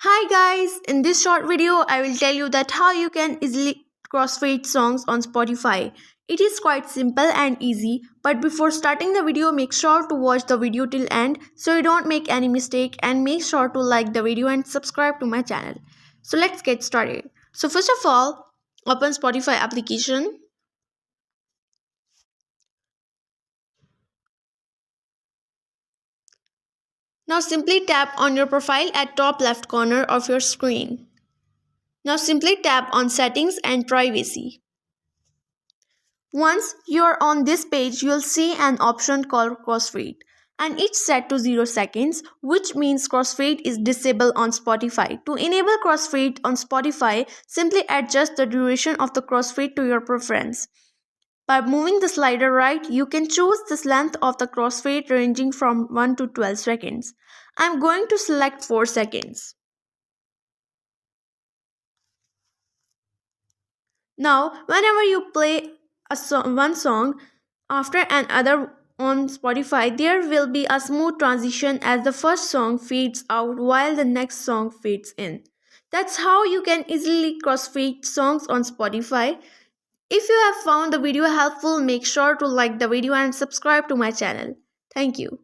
Hi guys, in this short video I will tell you that how you can easily crossfade songs on Spotify. It is quite simple and easy, but before starting the video make sure to watch the video till end so you don't make any mistake, and make sure to like the video and subscribe to my channel. So let's get started. So first of all, open Spotify application. Now simply tap on your profile at top left corner of your screen. Now simply tap on settings and privacy. Once you are on this page, you'll see an option called crossfade, and it's set to 0 seconds, which means crossfade is disabled on Spotify. To enable crossfade on Spotify, simply adjust the duration of the crossfade to your preference. By moving the slider right, you can choose this length of the crossfade ranging from 1 to 12 seconds. I'm going to select 4 seconds. Now, whenever you play one song after another on Spotify, there will be a smooth transition as the first song fades out while the next song fades in. That's how you can easily crossfade songs on Spotify. If you have found the video helpful, make sure to like the video and subscribe to my channel. Thank you.